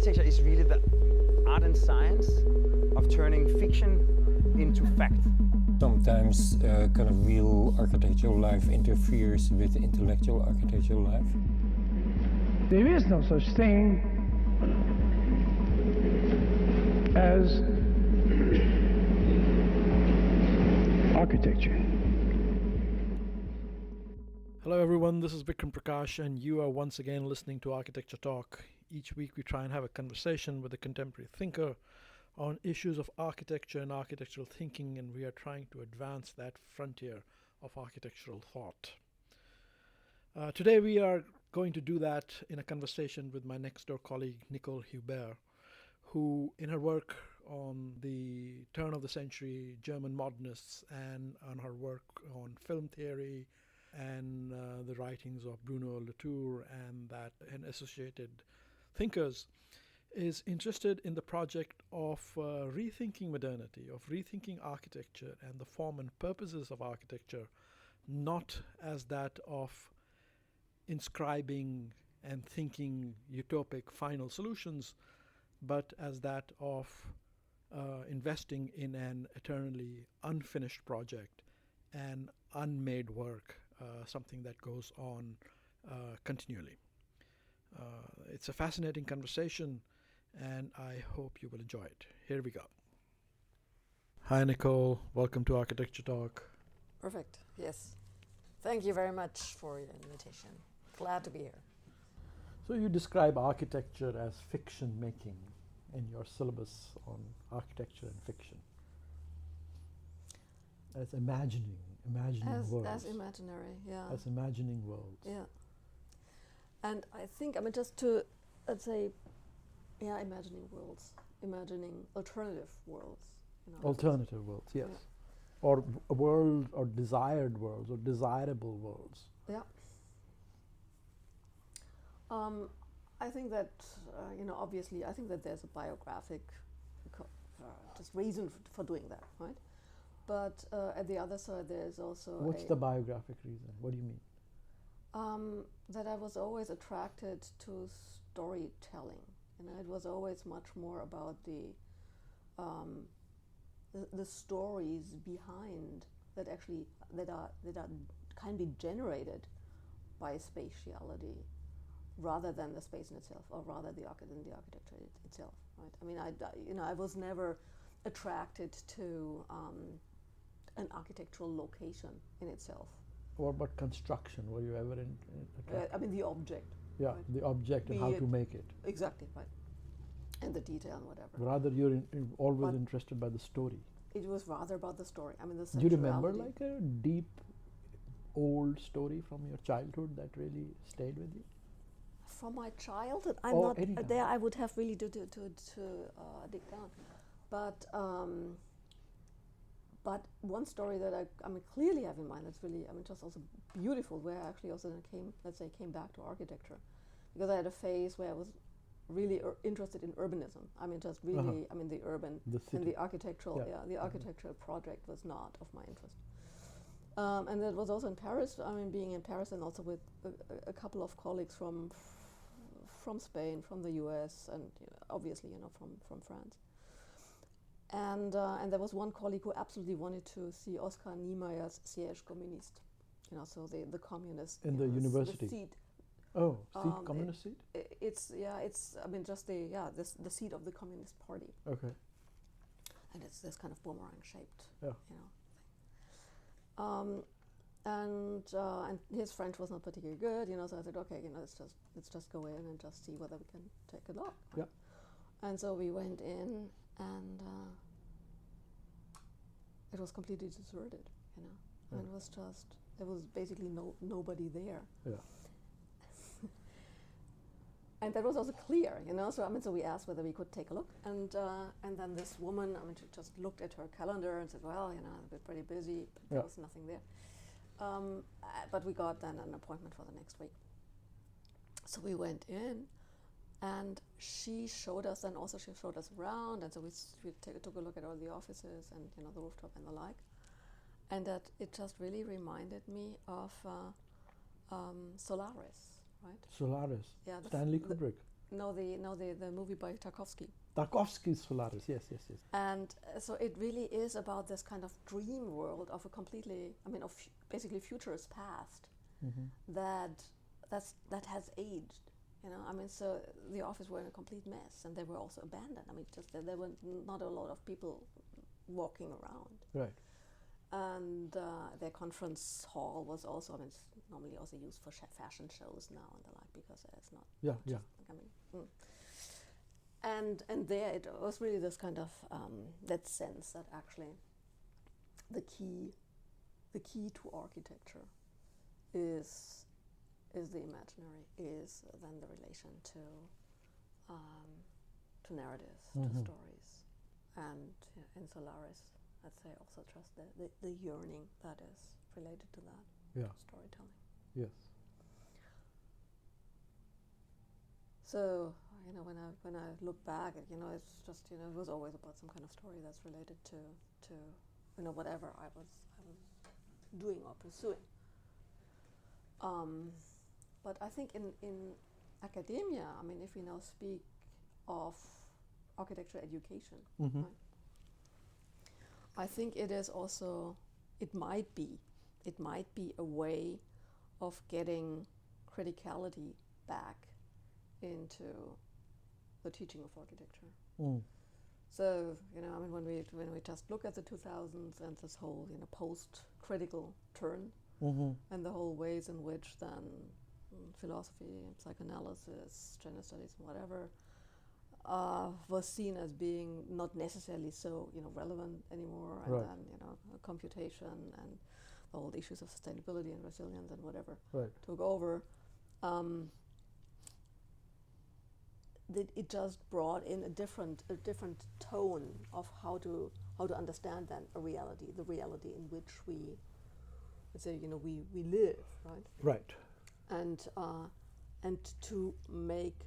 architecture is really the art and science of turning fiction into fact. Sometimes kind of real architectural life interferes with intellectual architectural life. There is no such thing as architecture. Hello everyone, this is Vikram Prakash and you are once again listening to Architecture Talk. Each week we try and have a conversation with a contemporary thinker on issues of architecture and architectural thinking, and we are trying to advance that frontier of architectural thought. Today we are going to do that in a conversation with my next door colleague Nicole Huber, who in her work on the turn of the century German modernists and on her work on film theory and the writings of Bruno Latour and associated thinkers, is interested in the project of rethinking modernity, of rethinking architecture and the form and purposes of architecture, not as that of inscribing and thinking utopic final solutions, but as that of investing in an eternally unfinished project and unmade work, something that goes on continually. It's a fascinating conversation, and I hope you will enjoy it. Here we go. Hi, Nicole. Welcome to Architecture Talk. Perfect. Yes. Thank you very much for your invitation. Glad to be here. So you describe architecture as fiction making in your syllabus on architecture and fiction. As imagining worlds. As imaginary, yeah. As imagining worlds. Yeah. And I think, just to, let's say, imagining worlds, imagining alternative worlds. Alternative worlds, yes. Yeah. Or a world, or desired worlds, or desirable worlds. Yeah. I think that, obviously, I think that there's a biographic just reason for doing that, right? But at the other side, there's also What's the biographic reason? What do you mean? That I was always attracted to storytelling. It was always much more about the stories behind that can be generated by spatiality, rather than the space in itself, or rather than the architecture itself. Right? I was never attracted to an architectural location in itself. What about construction? Were you ever in the object. Yeah, right? the object and how to make it. Exactly, right. And the detail and whatever. Rather, you're always interested by the story. It was rather about the story. The Do you remember like a deep, old story from your childhood that really stayed with you? From my childhood? Anytime. There I would have really to dig down. But one story that I clearly have in mind that's really, just also beautiful, where I actually also came back to architecture, because I had a phase where I was really interested in urbanism. The urban, and the architectural, the architectural project was not of my interest. And that was also in Paris. Being in Paris, and also with a couple of colleagues from Spain, from the US, and obviously, from France. And there was one colleague who absolutely wanted to see Oscar Niemeyer's Siège Communiste. So the communist in the university. The seat. Oh, communist seat. It's just the seat of the Communist Party. Okay. And it's this kind of boomerang shaped. Yeah. And his French was not particularly good. So I said, okay, let's just go in and just see whether we can take a look. Yeah. And so we went in. And it was completely deserted, Yeah. And there was basically nobody there. Yeah. And that was also clear, So we asked whether we could take a look, and then this woman, she just looked at her calendar and said, well, I've pretty busy, but there was nothing there. But we got then an appointment for the next week. So we went in. And she showed us around, and so we took a look at all the offices and the rooftop and the like, and that it just really reminded me of Solaris, right? Solaris. Yeah. Stanley Kubrick. the movie by Tarkovsky. Tarkovsky's Solaris, yes. And so it really is about this kind of dream world of a completely, basically futurist past that has aged. So the office were in a complete mess, and they were also abandoned. Just there were not a lot of people walking around. Right. And their conference hall was also, it's normally also used for fashion shows now and the like, because it's not. Yeah. And there it was really this kind of that sense that actually the key to architecture is the imaginary, is then the relation to narratives, to stories, and in Solaris, I'd say also just the yearning that is related to that storytelling. Yes. So when I look back, it's just it was always about some kind of story that's related to whatever I was doing or pursuing. But I think in academia, if we now speak of architecture education, right, I think it is also, it might be a way of getting criticality back into the teaching of architecture. So when we just look at the 2000s and this whole post-critical turn, and the whole ways in which then philosophy, psychoanalysis, gender studies, whatever, was seen as being not necessarily so relevant anymore, and then computation and the whole issues of sustainability and resilience and whatever took over. It just brought in a different tone of how to understand then the reality in which we, let's say, we live, right? Right. And to make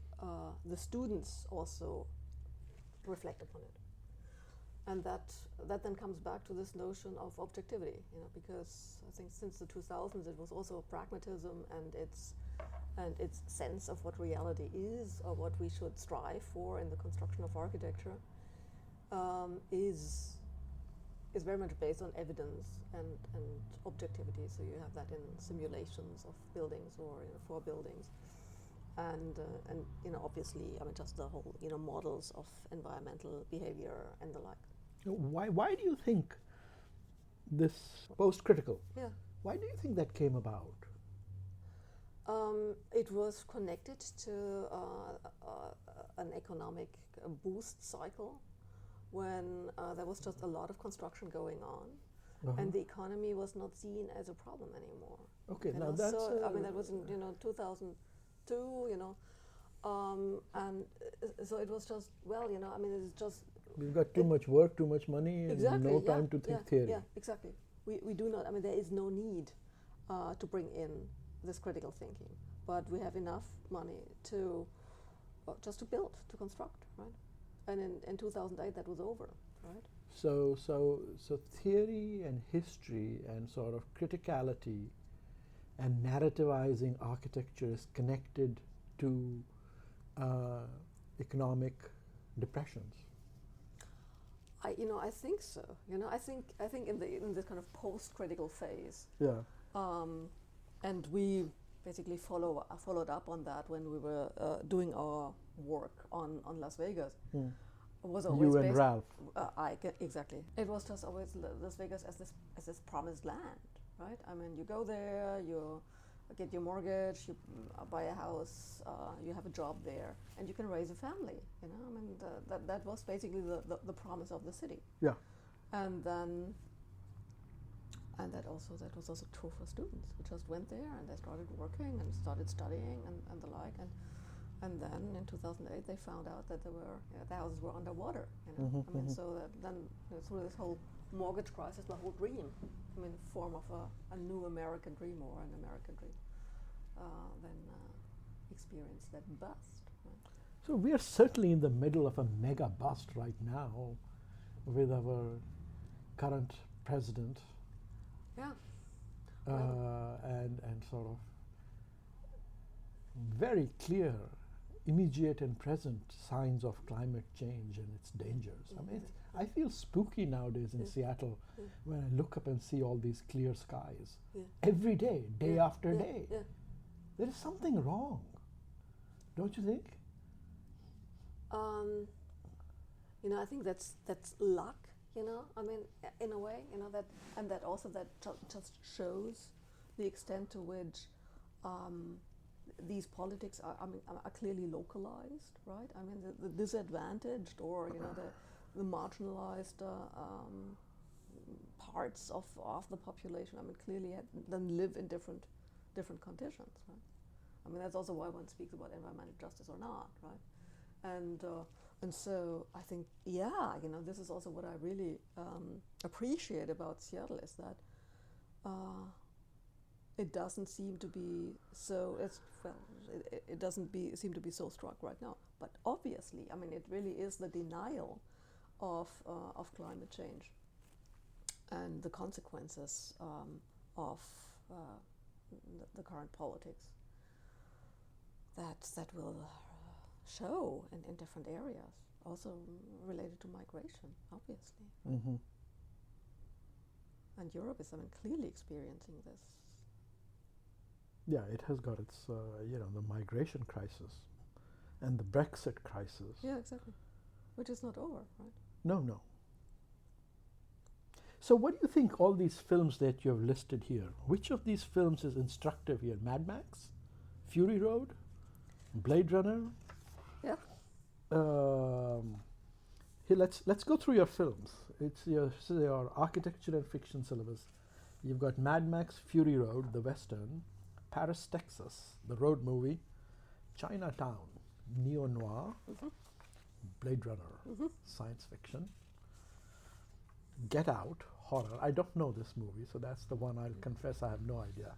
the students also reflect upon it, and that then comes back to this notion of objectivity, because I think since the 2000s it was also pragmatism and its sense of what reality is, or what we should strive for in the construction of architecture, is very much based on evidence and objectivity. So you have that in simulations of buildings or for buildings, and obviously just the whole models of environmental behavior and the like. Why do you think this post-critical? Yeah. Why do you think that came about? It was connected to an economic boost cycle when there was just a lot of construction going on, and the economy was not seen as a problem anymore. Okay, now that's so that was in 2002, and so it was just it's just we've got too much work, too much money, and no time to think theory. Yeah, exactly. We do not. There is no need to bring in this critical thinking, but we have enough money to just to build, to construct, right? And in 2008 that was over, right? So theory and history and sort of criticality and narrativizing architecture is connected to economic depressions. I think so. I think in this kind of post-critical phase. Yeah. And we basically followed up on that when we were doing our work on Las Vegas. It was always you and based, Ralph. Exactly. It was just always Las Vegas as this promised land, right? You go there, you get your mortgage, you buy a house, you have a job there, and you can raise a family. That was basically the promise of the city. Yeah. And then. And that was also true for students. We just went there and they started working and started studying and the like. And then in 2008 they found out that the houses were underwater. So that then through this whole mortgage crisis, the whole dream, form of a new American dream or an American dream, then experienced that bust. Right? So we are certainly in the middle of a mega bust right now with our current president. Yeah. And sort of very clear immediate and present signs of climate change and its dangers. I mean, I feel spooky nowadays in Seattle when I look up and see all these clear skies every day, day after day. There is something wrong, don't you think? You know, I think that's luck. You know, I mean, in a way, you know, that also just shows the extent to which these politics are clearly localized, right? I mean, the disadvantaged or you know the marginalized parts of the population. I mean, clearly then live in different conditions, right? I mean, that's also why one speaks about environmental justice or not, right? And so I think, yeah, you know, this is also what I really appreciate about Seattle is that it doesn't seem to be so. It doesn't seem to be so struck right now. But obviously, I mean, it really is the denial of climate change and the consequences of the current politics that will show in different areas, also related to migration, obviously. Mm-hmm. And Europe is, I mean, clearly experiencing this. Yeah, it has got its, you know, the migration crisis and the Brexit crisis. Yeah, exactly. Which is not over, right? No. So what do you think all these films that you have listed here, which of these films is instructive here? Mad Max? Fury Road? Blade Runner? Yeah. Here, let's go through your films. It's your architecture and fiction syllabus. You've got Mad Max, Fury Road, the Western, Paris, Texas, the road movie, Chinatown, neo-noir, Blade Runner, science fiction, Get Out, horror. I don't know this movie, so that's the one I'll confess I have no idea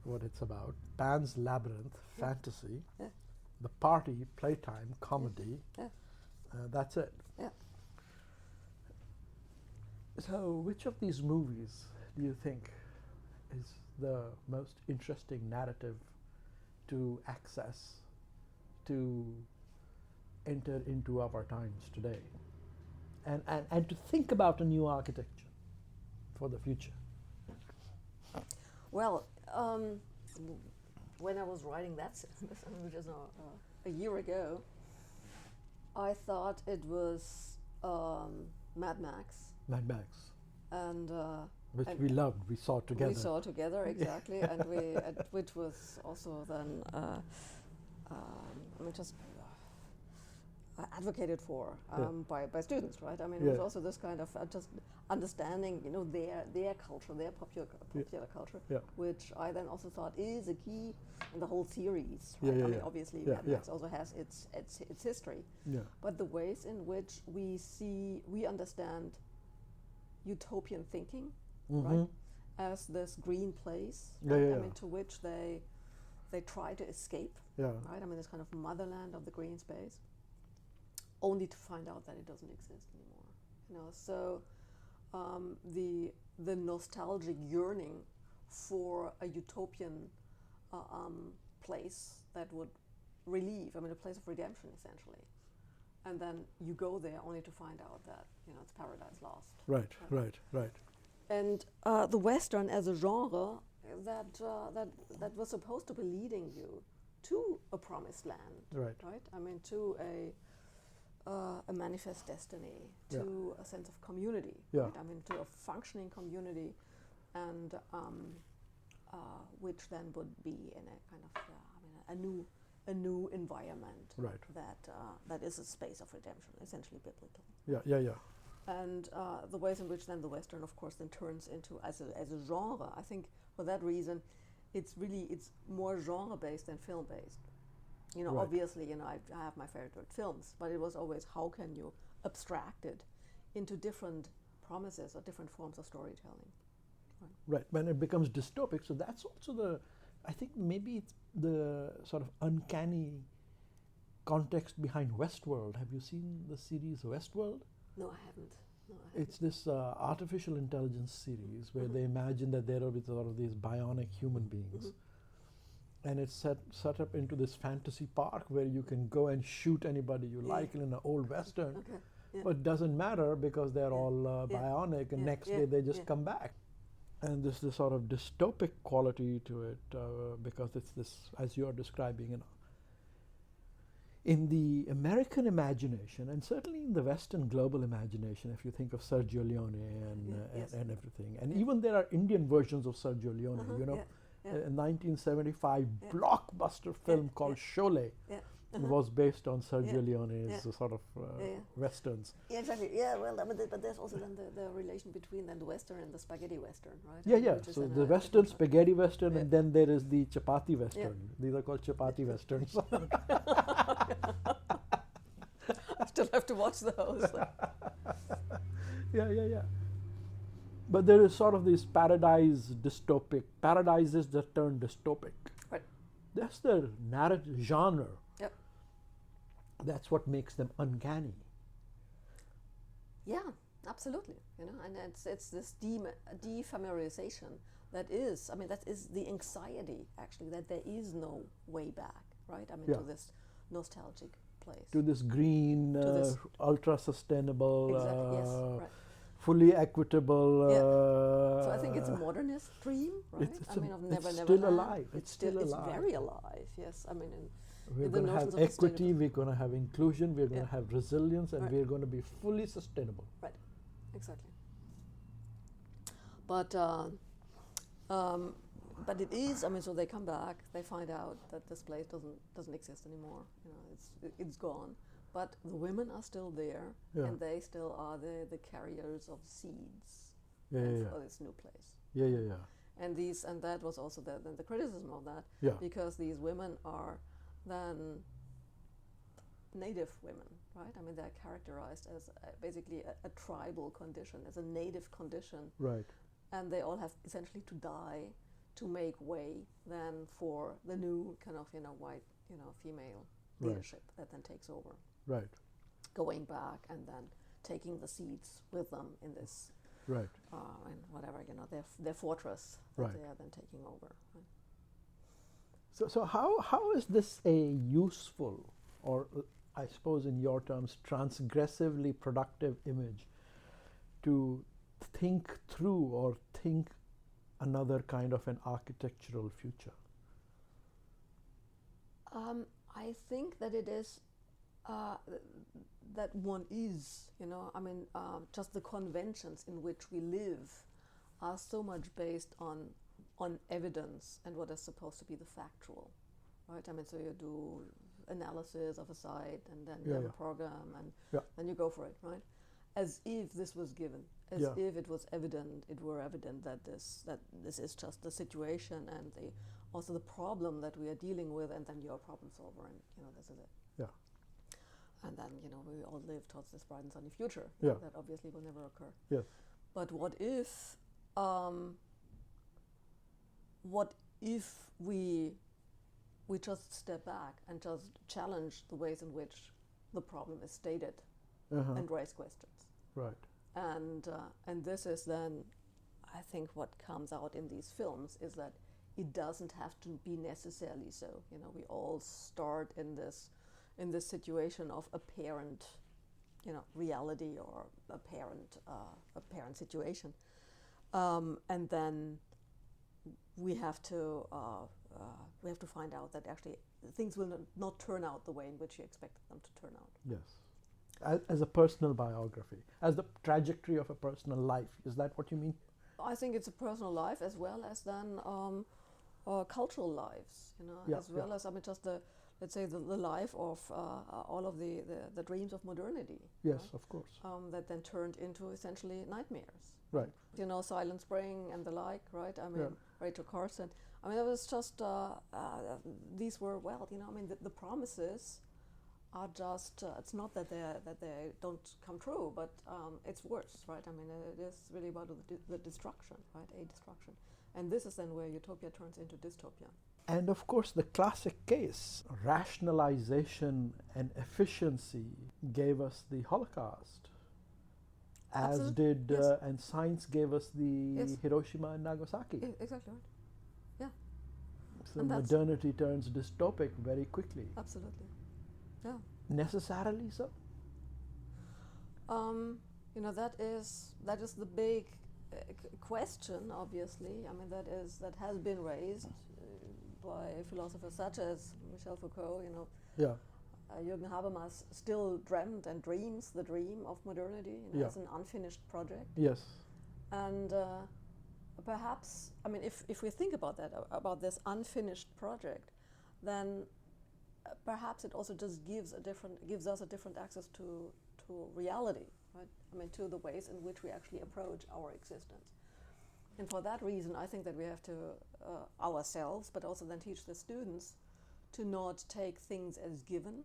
what it's about. Pan's Labyrinth, fantasy, The Party, playtime, comedy. That's it. Yeah. So which of these movies do you think is the most interesting narrative to access, to enter into our times today, and to think about a new architecture for the future? Well, when I was writing that sentence, which is now a year ago, I thought it was Mad Max. Mad Max. And which we loved, we saw together. We saw together, exactly, and which was also then, I mean, just advocated for by students, right? I mean, it was also this kind of just understanding, you know, their culture, their popular culture, which I then also thought is a key in the whole series. Right? I mean, obviously, Mad Max also has its history, but the ways in which we understand utopian thinking, right, as this green place, I mean, to which they try to escape, right? I mean, this kind of motherland of the green space, only to find out that it doesn't exist anymore. You know, so the nostalgic yearning for a utopian place that would relieve, I mean, a place of redemption, essentially. And then you go there only to find out that, you know, it's paradise lost. Right. And the Western as a genre that was supposed to be leading you to a promised land, right? I mean, to a manifest destiny, to a sense of community, right? I mean, to a functioning community, and which then would be in a kind of, I mean, a new environment, that is a space of redemption, essentially biblical. Yeah. And the ways in which then the Western, of course, then turns into as a genre. I think for that reason, it's more genre-based than film-based. You know, obviously, you know, I have my favorite films, but it was always how can you abstract it into different promises or different forms of storytelling. Right, when it becomes dystopic, so that's also I think maybe it's the sort of uncanny context behind Westworld. Have you seen the series Westworld? No, I haven't. It's this artificial intelligence series where they imagine that there are sort of these bionic human beings. and it's set up into this fantasy park where you can go and shoot anybody you like in an old western. Okay. Yeah. But it doesn't matter because they're all Yeah. bionic, and Yeah. next Yeah. day they just Yeah. come back. And there's this sort of dystopic quality to it because it's this, as you are describing, in the American imagination, and certainly in the Western global imagination, if you think of Sergio Leone and everything, and even there are Indian versions of Sergio Leone, you know. A 1975 blockbuster film called Sholay was based on Sergio Leone's sort of westerns. Yeah, exactly. Yeah, well, but there's also then the relation between then the Western and the spaghetti Western, right? Which is So then the a Western different- spaghetti Western, and then there is the chapati Western. These are called chapati Westerns. I still have to watch those. Yeah. But there is sort of this paradise dystopic. Paradises that turn dystopic. Right. That's the narrative genre. Yep. That's what makes them uncanny. Yeah, absolutely. You know, and it's this defamiliarization that is the anxiety actually that there is no way back, right? I mean, to this nostalgic place. To this green, this- ultra sustainable, Exactly. Yes. Right. fully equitable. So I think it's a modernist dream, right? It's I mean, of never, it's never still land. alive. It's still it's alive. very alive. Yes, I mean, We're in the going to have notions of equity, sustainable- we're going to have inclusion, we're going to have resilience, and Right. we're going to be fully sustainable. Right, exactly. But it is. I mean, so they come back. They find out that this place doesn't exist anymore. You know, it's gone. But the women are still there, and they still are the carriers of seeds for this new place. Yeah. And that was also the criticism of that, because these women are then native women, right? I mean, they're characterized as basically a tribal condition, as a native condition, Right. and they all have essentially to die to make way then for the new kind of white female Right. leadership that then takes over, Right. going back and then taking the seeds with them in this Right. and whatever their fortress that Right. they are then taking over. Right? So how is this a useful, or I suppose in your terms, transgressively productive image to think through or think another kind of an architectural future? I think that it is that one is, just the conventions in which we live are so much based on evidence and what is supposed to be the factual, right? I mean, so you do analysis of a site, and then you have a program, and then you go for it, right? As if this was given, as if it was evident, that this is just the situation and also the problem that we are dealing with, and then you're a problem solver, and this is it. Yeah. And then we all live towards this bright and sunny future that obviously will never occur. Yes. But what if we just step back and just challenge the ways in which the problem is stated and raise questions? Right. And this is then, I think, what comes out in these films is that it doesn't have to be necessarily so. We all start in this situation of apparent, reality or apparent situation, and then we have to find out that actually things will not turn out the way in which you expected them to turn out. Yes. As a personal biography, as the trajectory of a personal life. Is that what you mean? I think it's a personal life as well as then cultural lives, as well as just let's say the life of all of the dreams of modernity. Yes, right? of course. That then turned into essentially nightmares. Right. Silent Spring and the like, right? I mean, Rachel Carson. I mean, it was just these were the promises are just it's not that they don't come true, but it's worse, right? I mean, it is really about the destruction, right? A destruction, and this is then where utopia turns into dystopia. And of course, the classic case, rationalization and efficiency, gave us the Holocaust, as Absolutely. did Yes. and science gave us the Yes. Hiroshima and Nagasaki. Exactly right. Yeah. So And that's- modernity turns dystopic very quickly. Absolutely. Yeah. Necessarily so? You know, that is the big question. Obviously, I mean that has been raised by philosophers such as Michel Foucault. You know, Yeah. Jürgen Habermas still dreamt and dreams the dream of modernity, you know, Yeah. as an unfinished project. Yes. And perhaps, I mean, if we think about that, about this unfinished project, then perhaps it also just gives us a different access to reality, right? I mean, to the ways in which we actually approach our existence. And for that reason, I think that we have to ourselves, but also then teach the students to not take things as given,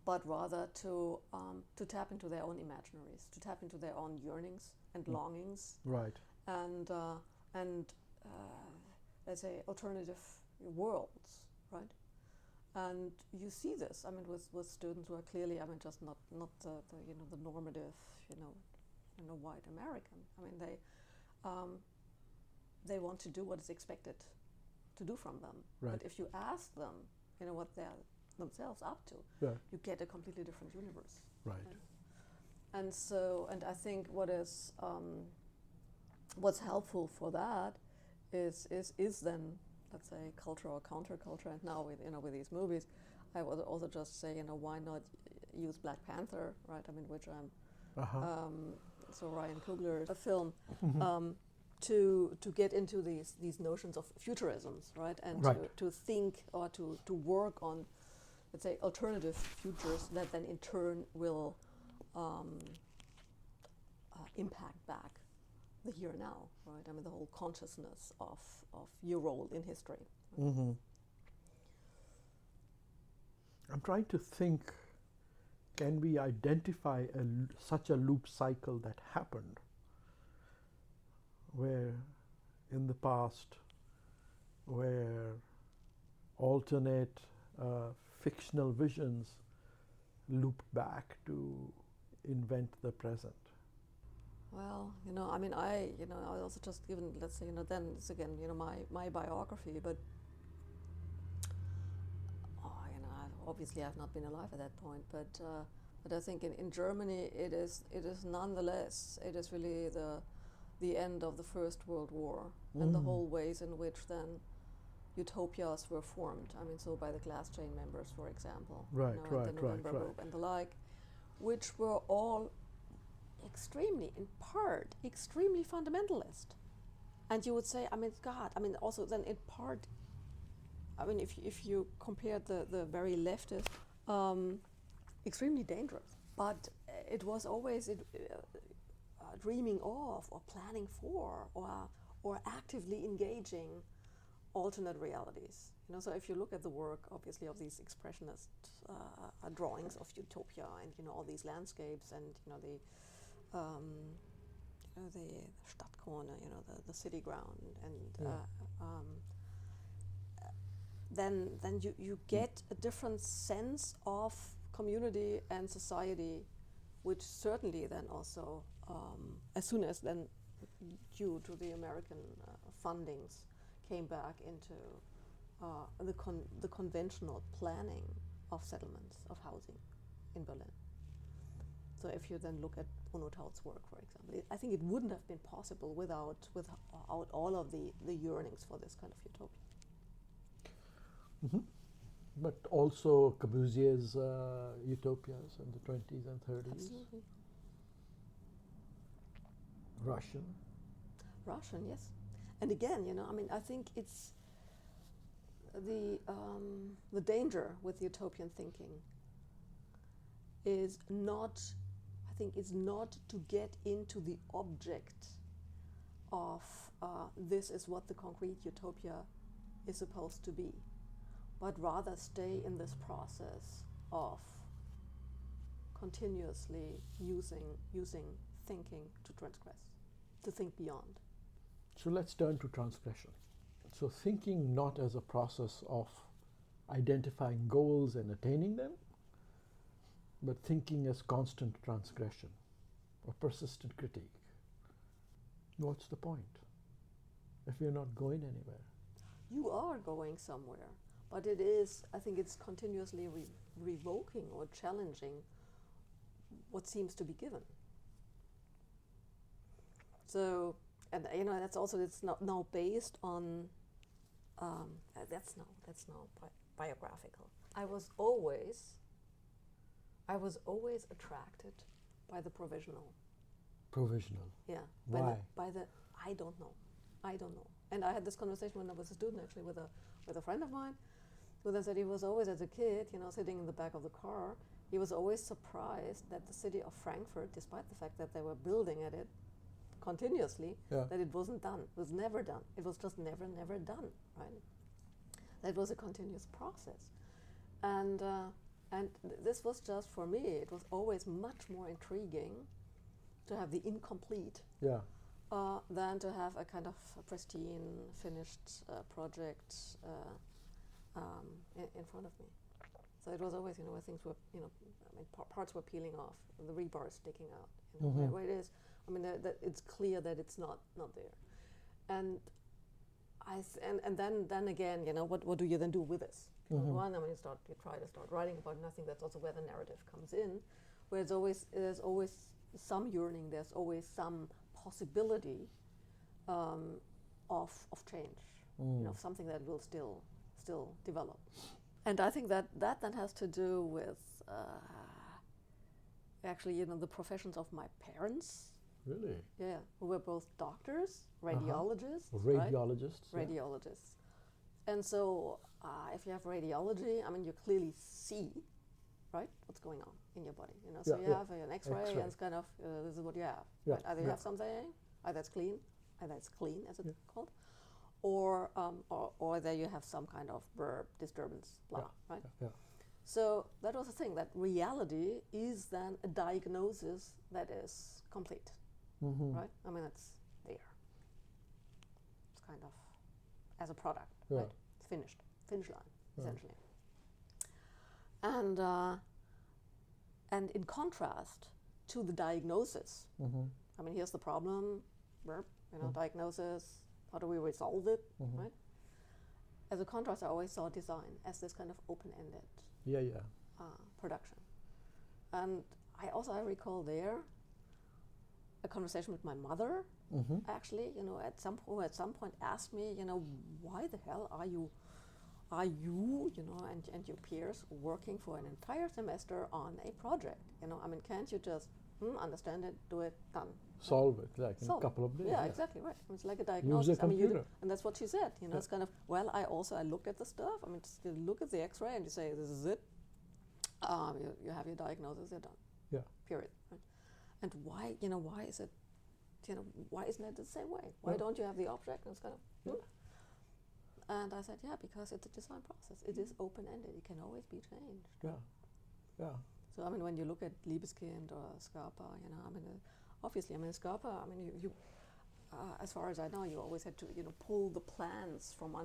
but rather to tap into their own imaginaries, to tap into their own yearnings and longings, Right. and let's say alternative worlds, right? And you see this, I mean, with students who are clearly, I mean, just not the you know, the normative, you know, white American. I mean, they want to do what is expected to do from them. Right. But if you ask them, you know, what they're themselves up to, Yeah. you get a completely different universe. Right. And so, and I think what's helpful for that is then, let's say, culture or counterculture. And now with these movies, I would also just say, you know, why not use Black Panther, right? I mean, which I'm so Ryan Coogler's a film to get into these notions of futurisms, right? And Right. to think or to work on, let's say, alternative futures that then in turn will impact back the here and now, right? I mean, the whole consciousness of your role in history. Right? I'm trying to think, can we identify such a loop cycle that happened where in the past where alternate fictional visions looped back to invent the present? Well, you know, I mean, I also just given, let's say, you know, then it's again, you know, my biography, but you know, obviously I've not been alive at that point, but I think in Germany it is nonetheless, it is really the end of the First World War and the whole ways in which then utopias were formed. I mean, so by the glass chain members, for example, Right, you know, right, and the November right. Group and the like, which were all extremely fundamentalist. And you would say, I mean, God, I mean, also then in part, I mean, if you compare the very leftist, extremely dangerous. But it was always dreaming of or planning for or actively engaging alternate realities. You know, so if you look at the work, obviously, of these expressionist drawings of utopia and, you know, all these landscapes and, you know, the Stadtkrone, you know, the city ground, and then you get a different sense of community and society, which certainly then also, as soon as then due to the American fundings, came back into the conventional planning of settlements, of housing in Berlin. So if you then look at Bruno Taut's work, for example, I think it wouldn't have been possible without all of the yearnings for this kind of utopia. But also Corbusier's utopias in the 20s and 30s. Absolutely. Russian, yes. And again, you know, I mean, I think it's the danger with utopian thinking is not to get into the object of this is what the concrete utopia is supposed to be, but rather stay in this process of continuously using thinking to transgress, to think beyond. So let's turn to transgression. So thinking not as a process of identifying goals and attaining them, but thinking as constant transgression or persistent critique. What's the point if you're not going anywhere? you are going somewhere, but it is, I think it's continuously revoking or challenging what seems to be given. So, and you know, that's also, it's not now based on, that's now biographical. I was always attracted by the provisional. Provisional. Yeah. Why? I don't know. And I had this conversation when I was a student, actually, with a friend of mine, who then said he was always, as a kid, you know, sitting in the back of the car, he was always surprised that the city of Frankfurt, despite the fact that they were building at it continuously, that it wasn't done. It was never done. It was just never done, right? That was a continuous process. And this was just, for me, it was always much more intriguing to have the incomplete than to have a kind of pristine, finished project in front of me. So it was always, you know, where things were, you know, I mean, parts were peeling off, the rebar sticking out. You know, where it is, I mean, that it's clear that it's not there. And then again, you know, what do you then do with this? One, I mean, you try to start writing about it. I think that's also where the narrative comes in, where there's always some yearning, there's always some possibility of change, you know, something that will still develop. And I think that then has to do with actually, you know, the professions of my parents. Really? Yeah, who were both doctors, radiologists. Radiologists. Right? Radiologists. And so if you have radiology, I mean, you clearly see, right, what's going on in your body. You know, so you have an X-ray, and it's kind of this is what you have. Right? Either you have something, either it's clean, as it's called, or there you have some kind of verb disturbance, right? So that was the thing, that reality is then a diagnosis that is complete, right? I mean, it's there. It's kind of as a product, right? It's finished, finish line, essentially. And in contrast to the diagnosis, I mean, here's the problem, verb, you know, diagnosis, how do we resolve it, right? As a contrast, I always saw design as this kind of open-ended production. And I recall there a conversation with my mother, actually, you know, who at some point asked me, you know, why the hell are you, you know, and your peers working for an entire semester on a project? You know, I mean, can't you just understand it, do it, done? Solve it, like in a couple of days. Yeah, exactly, right. It's like a diagnosis. Use a computer. And that's what she said, you know, it's kind of, well, I looked at the stuff, I mean, just you look at the X-ray and you say, this is it. You have your diagnosis, you're done. Yeah. Period. Right? And why, you know, why is it, you know, why isn't it the same way? Why don't you have the object? And it's kind of, And I said, because it's a design process. It is open-ended. It can always be changed. Yeah. So, I mean, when you look at Liebeskind or Scarpa, you know, I mean, obviously, I mean, Scarpa, I mean, you as far as I know, you always had to, you know, pull the plans from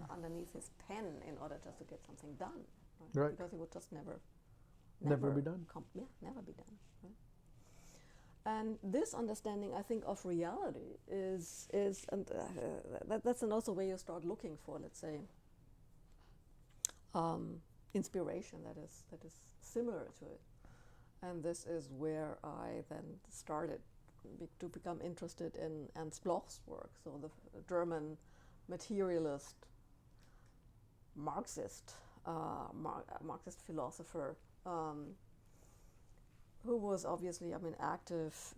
underneath his pen in order just to get something done. Right? Because it would just never be done. Never be done. Right? And this understanding, I think, of reality is and that's also where you start looking for, let's say, inspiration that is similar to it. And this is where I then started to become interested in Ernst Bloch's work, so the German materialist, Marxist philosopher, who was obviously, I mean, active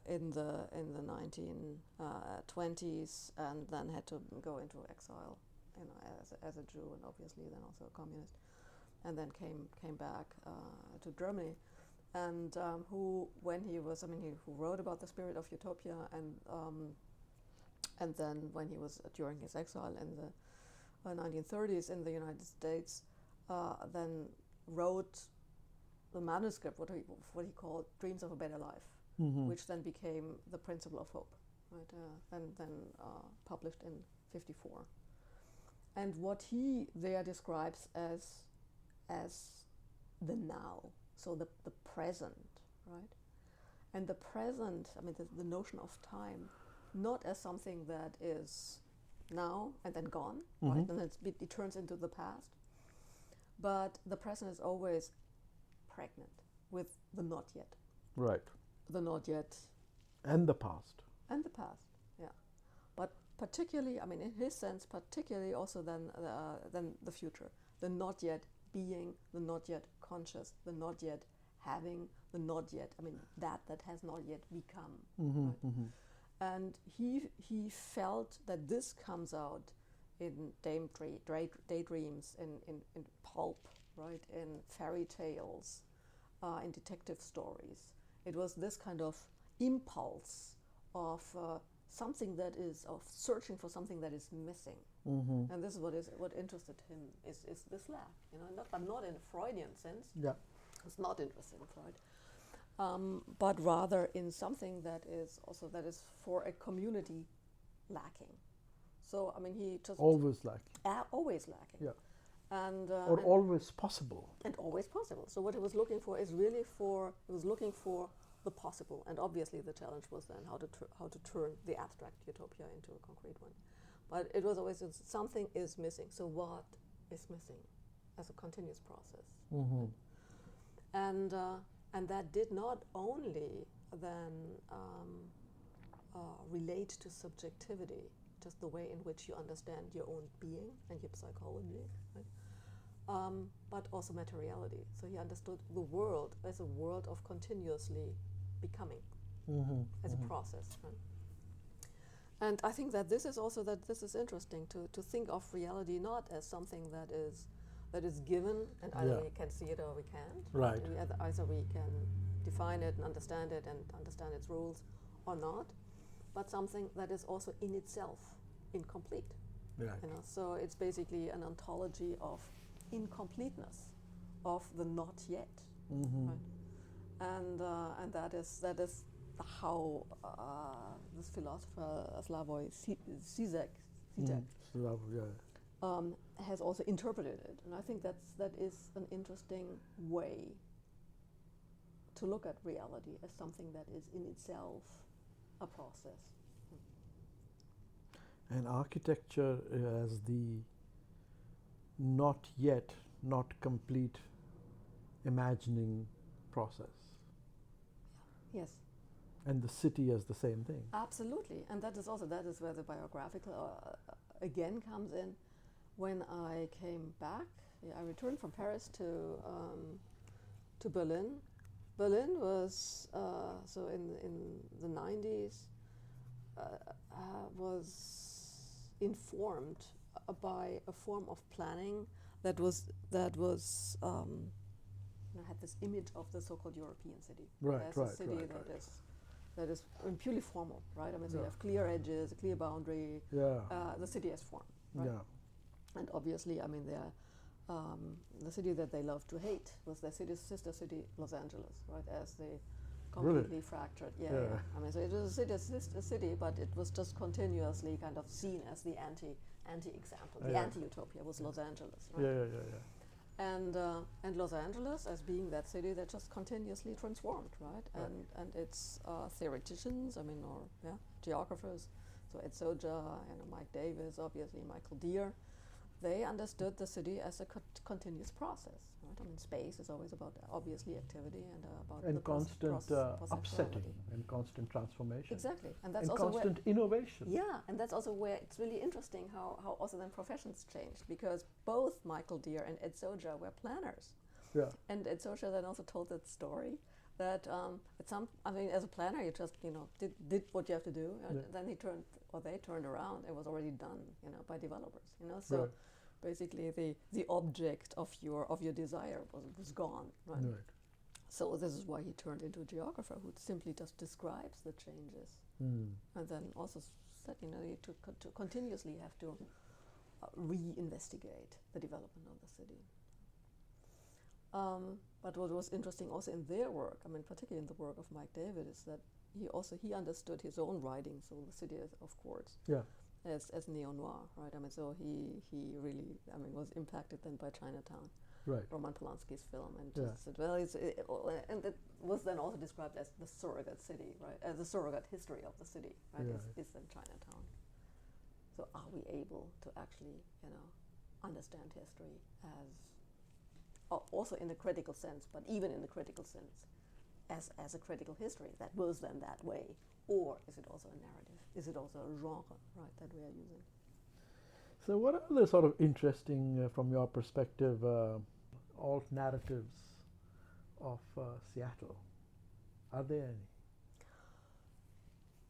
in the 1920s, and then had to go into exile, you know, as a Jew, and obviously then also a communist, and then came back to Germany, and who, when he was, I mean, who wrote about the spirit of utopia, and then when he was during his exile in the 1930s in the United States, then wrote the manuscript, what he called Dreams of a Better Life, which then became The Principle of Hope, right? And then published in '54. And what he there describes as the now, so the present, right? And the present, I mean, the notion of time, not as something that is, now and then gone, right? And it turns into the past. But the present is always pregnant with the not yet. Right. The not yet. And the past. And the past, yeah. But particularly, I mean, in his sense, particularly also then the future. The not yet being, the not yet conscious, the not yet having, the not yet, I mean, that has not yet become. Right? And he felt that this comes out in daydreams, in pulp, right, in fairy tales, in detective stories. It was this kind of impulse of something that is, of searching for something that is missing. And this is what interested him, is this lack, you know, but not in a Freudian sense. Yeah. It's not interested in Freud, but rather in something that is for a community lacking. So I mean, he just Always lacking. Always lacking. Yeah. And always possible. And always possible. So what he was looking for is really he was looking for the possible, and obviously the challenge was then how to turn the abstract utopia into a concrete one. But it was always something is missing. So what is missing as a continuous process? And that did not only then relate to subjectivity, just the way in which you understand your own being and your psychology, right? But also materiality. So he understood the world as a world of continuously becoming, as a process. Right? And I think that this is interesting to think of reality not as something that is given, and either we can see it or we can't. Right. Either we can define it and understand its rules, or not, but something that is also in itself incomplete. Right. You know, so it's basically an ontology of incompleteness, of the not yet. Right? And that is how this philosopher Slavoj Zizek has also interpreted it, and I think that is an interesting way to look at reality as something that is in itself a process. And architecture as the not yet, not complete imagining process. Yes. And the city as the same thing. Absolutely, and that is where the biographical again comes in. When I came back, I returned from Paris to Berlin. Berlin was so in the 90s was informed by a form of planning that had this image of the so-called European city. As a city that is purely formal, right? I mean, so you have clear edges, a clear boundary. The city as form, right? And obviously, I mean, the city that they loved to hate was their sister city, Los Angeles, right? As they completely fractured. I mean, so it was a sister city, but it was just continuously kind of seen as the anti-example. The anti-utopia was Los Angeles, right? And Los Angeles as being that city that just continuously transformed, right? And its theoreticians, I mean, geographers, so Ed Soja, Mike Davis, obviously Michael Deere, they understood the city as a continuous process, right? I mean, space is always about obviously activity and about the constant upsetting and constant transformation. Exactly, and that's and also constant innovation. Yeah, and that's also where it's really interesting how also then professions changed, because both Michael Deere and Ed Soja were planners. And Ed Soja then also told that story that as a planner, you just did what you have to do, and then they turned around. It was already done, by developers. So basically the object of your desire was gone, right? So this is why he turned into a geographer who simply just describes the changes, and then also said, you to continuously have to re-investigate the development of the city. But what was interesting also in their work, I mean, particularly in the work of Mike David, is that he understood his own writing, so the city, of course, as neo-noir, right? I mean, so he really, was impacted then by Chinatown, Roman Polanski's film, and just said, well, and it was then also described as the surrogate city, right? As the surrogate history of the city, right? Is then Chinatown. So are we able to actually, understand history as, also in a critical sense, but even in the critical sense, as a critical history that was then that way, or is it also a narrative? Is it also a genre, right, that we are using? So what are the sort of interesting, from your perspective, alt narratives of Seattle? Are there any?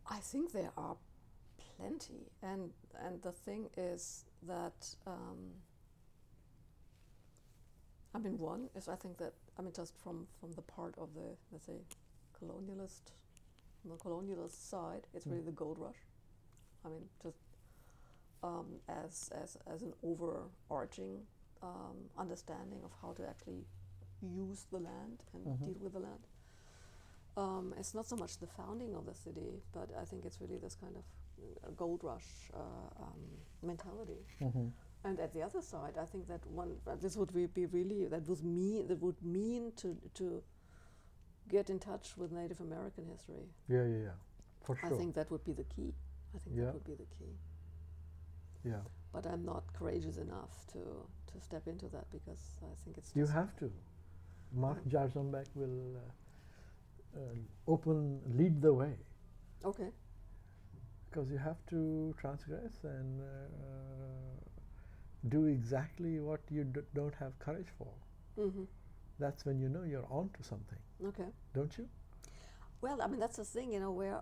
I think there are plenty, and the thing is that one is, I think that, just from the part of the, let's say, colonialist side, it's really the gold rush. Just as an overarching understanding of how to actually use the land and deal with the land. It's not so much the founding of the city, but I think it's really this kind of gold rush mentality. And at the other side, I think that this would be really, that would mean to get in touch with Native American history. Yeah, for sure. I think that would be the key. That would be the key. Yeah. But I'm not courageous enough to step into that, because I think it's just... You have to. Mark Jarzembek will lead the way. Okay. Because you have to transgress and do exactly what you don't have courage for. That's when you know you're on to something. Okay. Don't you? Well, that's the thing, where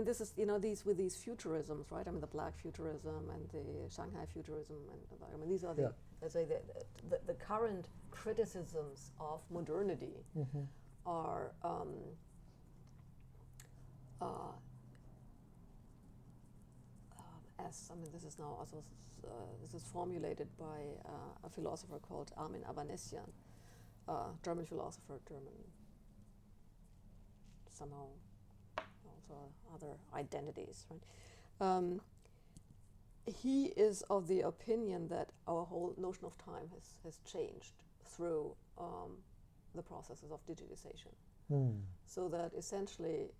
this is, these futurisms, right? The Black futurism and the Shanghai futurism, and these are the, let's say, the current criticisms of modernity are this is now also this is formulated by a philosopher called Armin Avanesian, German philosopher, somehow also other identities, right? He is of the opinion that our whole notion of time has changed through the processes of digitization. So that essentially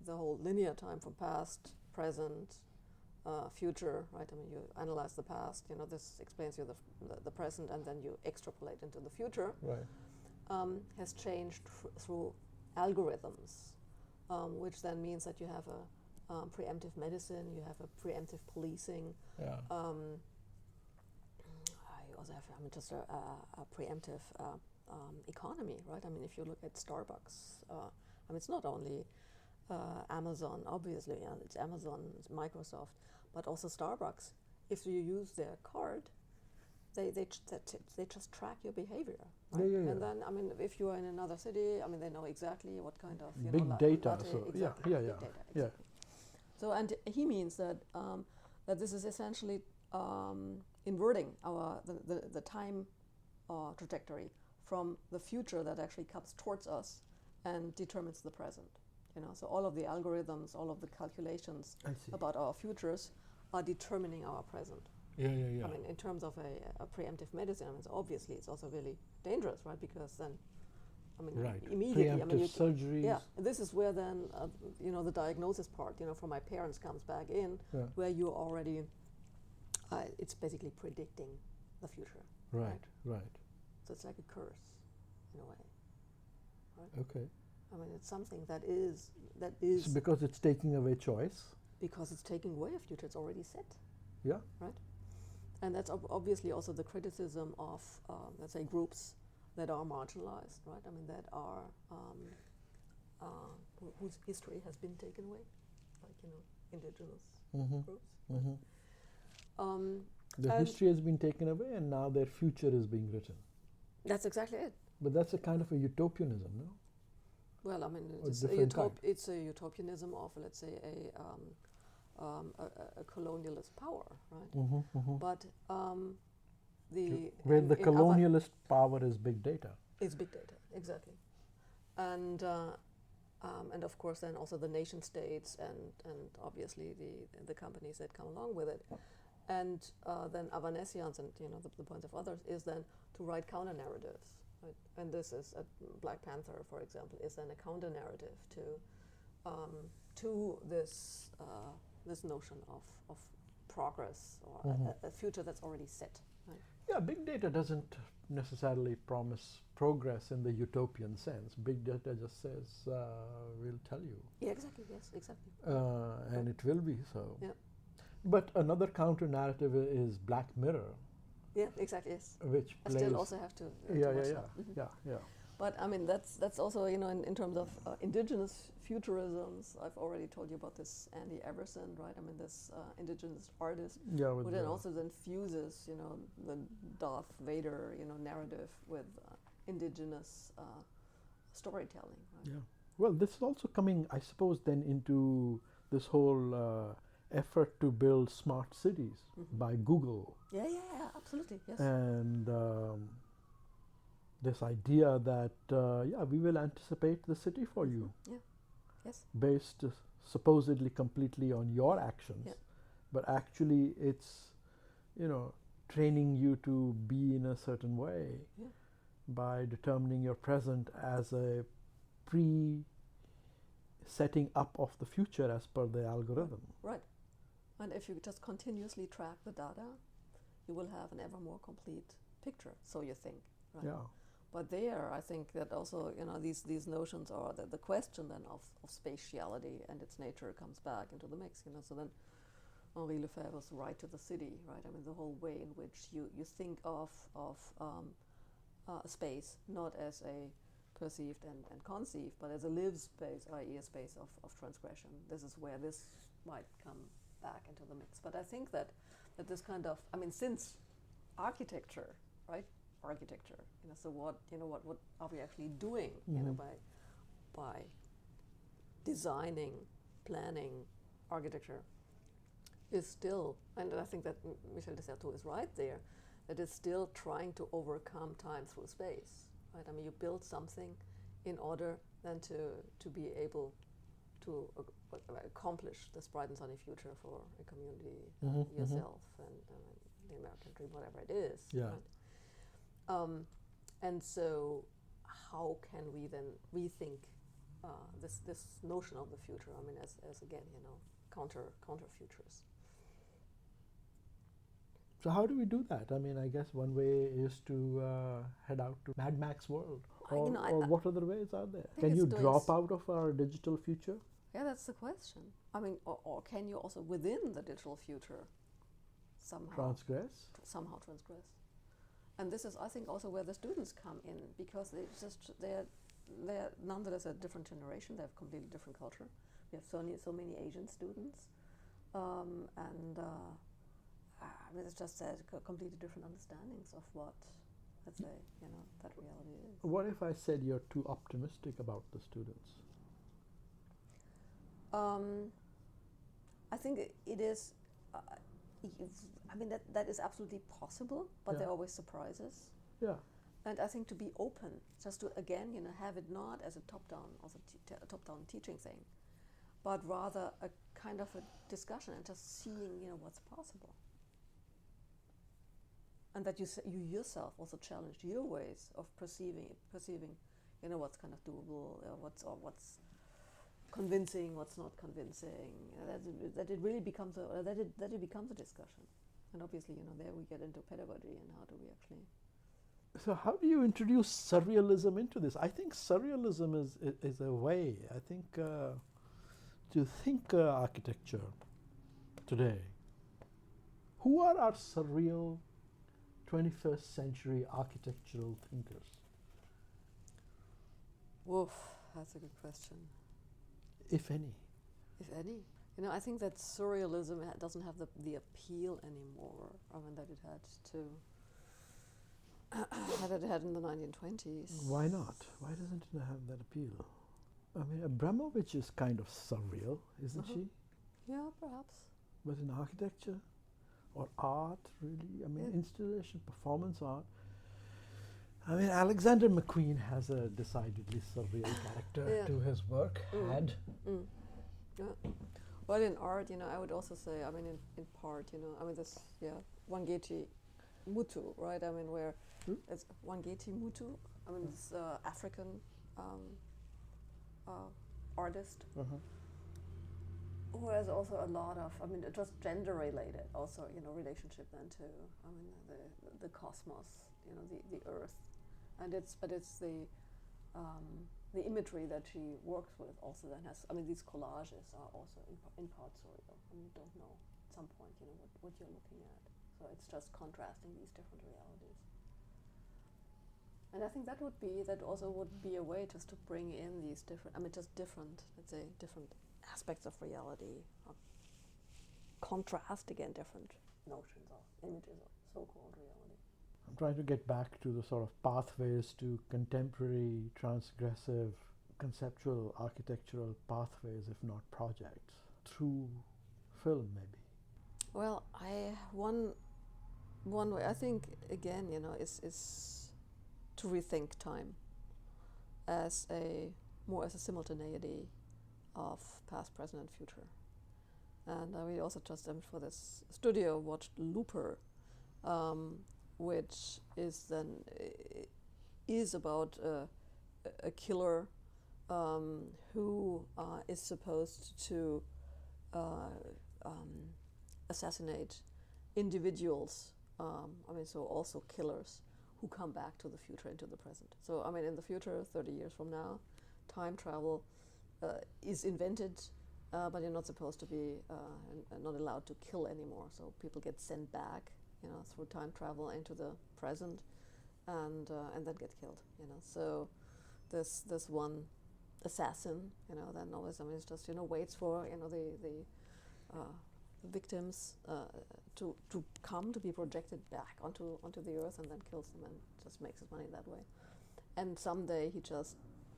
the whole linear time from past, present, future, right? You analyze the past, this explains you the present, and then you extrapolate into the future, right? Has changed through algorithms, which then means that you have a preemptive medicine, you have a preemptive policing. Yeah. You also have just a preemptive economy, right? If you look at Starbucks, it's not only Amazon, obviously, it's Amazon, it's Microsoft, but also Starbucks. If you use their card, they just track your behavior, right? Yeah. And then, if you are in another city, they know exactly what kind of big data. latte, So exactly, yeah. big data, exactly. Yeah. So, and he means that that this is essentially inverting the time trajectory from the future that actually comes towards us and determines the present. So all of the algorithms, all of the calculations about our futures are determining our present. Yeah. In terms of a preemptive medicine, so obviously it's also really dangerous, right? Because then, right. immediately, Preemptive surgeries. Yeah, this is where then, the diagnosis part, from my parents comes back in, where you already, it's basically predicting the future. Right. So it's like a curse, in a way. Right? Okay. It's something that is So because it's taking away choice. Because it's taking away a future, it's already set. Yeah. Right. And that's obviously also the criticism of, let's say, groups that are marginalized, right? That are whose history has been taken away, like indigenous groups. The history has been taken away, and now their future is being written. That's exactly it. But that's a kind of a utopianism, no? Well, it's a utopianism of, let's say, a colonialist power, right? But where the colonialist power is big data. It's big data, exactly, and of course then also the nation states and obviously the companies that come along with it, and then Avanesians and the point of others is then to write counter narratives. Right. And this is Black Panther, for example, is then a counter narrative to to this this notion of progress or a future that's already set. Right? Yeah, big data doesn't necessarily promise progress in the utopian sense. Big data just says, we'll tell you. Yeah, exactly. Yes, exactly. And it will be so. Yeah. But another counter narrative is Black Mirror, Yeah, exactly. Yes. which I plays. still also have to. Yeah, watch yeah, that. yeah, yeah. But I mean, that's also, you know, in terms of indigenous futurisms. I've already told you about this Andy Everson, right? I mean, this indigenous artist Yeah, with who then the- also then fuses, you know, the Darth Vader, you know, narrative with indigenous storytelling. Right? Yeah. Well, this is also coming, I suppose, then into this whole effort to build smart cities by Google, Yeah, yeah, absolutely. Yes. and this idea that yeah, we will anticipate the city for you, Yeah. Yes. based supposedly completely on your actions, Yeah. but actually it's, you know, training you to be in a certain way Yeah. by determining your present as a setting up of the future as per the algorithm. Right. And if you just continuously track the data, you will have an ever more complete picture. So you think. Right? Yeah. But there, I think that also, you know, these notions are the question then of spatiality and its nature comes back into the mix, you know. So then Henri Lefebvre's Right to the City, right? I mean, the whole way in which you think of space not as a perceived and conceived, but as a lived space, i.e. a space of transgression. This is where this might come back into the mix. But I think that this kind of, I mean, since architecture, right? Architecture, you know, so what are we actually doing, you know, by designing, planning architecture is still, and I think that Michel de Certeau is right there, that it's still trying to overcome time through space, right? I mean, you build something in order then to be able to accomplish this bright and sunny future for a community, yourself, and the American dream, whatever it is. Yeah. Right? And so, how can we then rethink this notion of the future? I mean, as again, you know, counter futures. So how do we do that? I mean, I guess one way is to head out to Mad Max world, or, You know, or what other ways are there? think Can it's you doing drop out of our digital future? Yeah, that's the question. I mean, or can you also within the digital future somehow Transgress? somehow transgress? And this is, I think, also where the students come in, because they're nonetheless a different generation. They have completely different culture. We have so many Asian students, and I mean, it's just completely different understandings of what, let's say, you know, that reality is. What if I said you're too optimistic about the students? I think it is. I mean, that is absolutely possible, but Yeah. there are always surprises. Yeah. And I think to be open, just to again, you know, have it not as a top-down, top-down teaching thing, but rather a kind of a discussion and just seeing, you know, what's possible. And that you yourself also challenge your ways of perceiving, you know, what's kind of doable, what's convincing, what's not convincing. That it really becomes that it becomes a discussion. And obviously, you know, there we get into pedagogy and how do we actually. So how do you introduce surrealism into this? I think surrealism is a way, I think, to think architecture today. Who are our surreal 21st century architectural thinkers? Woof, that's a good question. If any. If any. You know, I think that surrealism doesn't have the appeal anymore. I mean, that it had that it had in the 1920s. Why not? Why doesn't it have that appeal? I mean, Abramovich is kind of surreal, isn't she? Yeah, perhaps. But in architecture or art, really, I mean, Yeah. installation, performance art. I mean, Alexander McQueen has a decidedly surreal character Yeah. to his work. Had. Yeah. Well, in art, you know, I would also say, I mean, in part, you know, I mean, this, Wangeti Mutu, right? I mean, where it's Wangeti Mutu. I mean, this African artist who has also a lot of, I mean, just gender related, also, you know, relationship then to, I mean, the cosmos, you know, the earth, and it's the imagery that she works with also then has, I mean, these collages are also in part surreal. I mean, you don't know at some point, you know, what you're looking at. So it's just contrasting these different realities. And I think that also would be a way just to bring in these different, I mean, just different, let's say, different aspects of reality, contrast again different notions of images of so-called reality. I'm trying to get back to the sort of pathways to contemporary, transgressive, conceptual, architectural pathways, if not projects, through film, maybe. Well, one way I think again, you know, is to rethink time as more as a simultaneity of past, present, and future. And we also just for this studio watched Looper, which is about a killer who is supposed to assassinate individuals. I mean, so also killers who come back to the future into the present. So I mean, in the future, 30 years from now, time travel is invented, but you're not supposed to be not allowed to kill anymore. So people get sent back, you know, through time travel into the present, and then get killed. You know, so this one assassin, you know, then always, I mean, it's just, you know, waits for, you know, the victims to come to be projected back onto the earth, and then kills them and just makes his money that way. And someday he just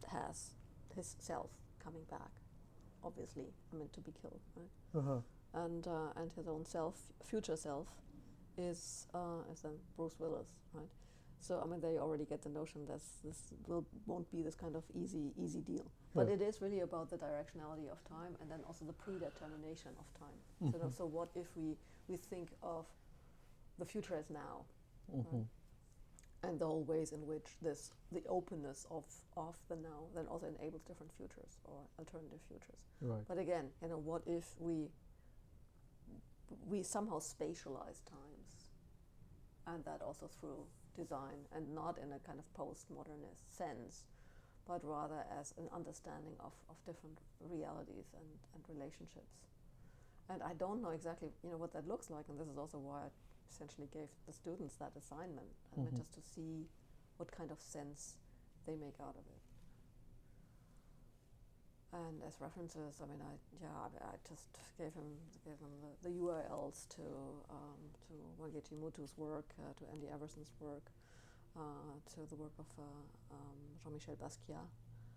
has his self coming back, obviously, I mean, to be killed, right? And his own self, future self, is then Bruce Willis, right? So I mean, they already get the notion that this won't be this kind of easy deal. But it is really about the directionality of time, and then also the predetermination of time. So what if we think of the future as now, right? And the whole ways in which the openness of the now then also enables different futures or alternative futures. Right. But again, you know, what if we somehow spatialize times, and that also through design, and not in a kind of postmodernist sense, but rather as an understanding of different realities and relationships. And I don't know exactly, you know, what that looks like, and this is also why I essentially gave the students that assignment, I mean, just to see what kind of sense they make out of it. And as references, I mean, I just gave them the URLs to Wangechi Mutu's work, to Andy Everson's work, to the work of Jean-Michel Basquiat.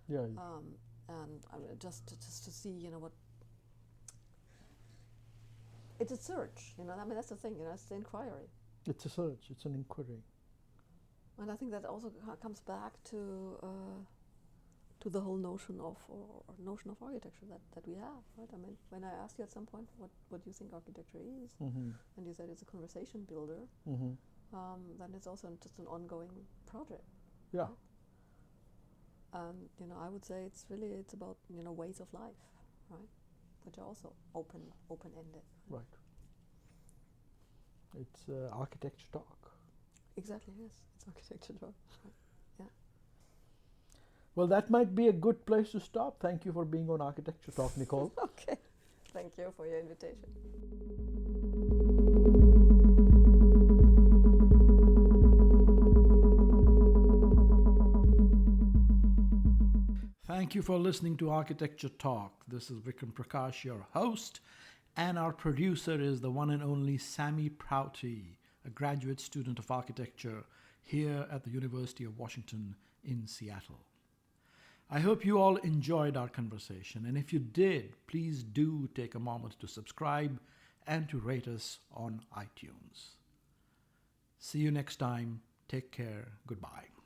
And I mean, just to see, you know, what it's a search, you know. I mean, that's the thing, you know, it's the inquiry. It's a search. It's an inquiry. And I think that also comes back to the whole notion of architecture that we have, right? I mean, when I asked you at some point what you think architecture is, and you said it's a conversation builder, then it's also just an ongoing project. Yeah. Right? And you know, I would say it's about, you know, ways of life, right? Which are also open-ended. Right. It's architecture talk. Exactly. Yes, it's architecture talk. Right. Yeah. Well, that might be a good place to stop. Thank you for being on Architecture Talk, Nicole. Okay. Thank you for your invitation. Thank you for listening to Architecture Talk. This is Vikram Prakash, your host, and our producer is the one and only Sammy Prouty, a graduate student of architecture here at the University of Washington in Seattle. I hope you all enjoyed our conversation, and if you did, please do take a moment to subscribe and to rate us on iTunes. See you next time. Take care. Goodbye.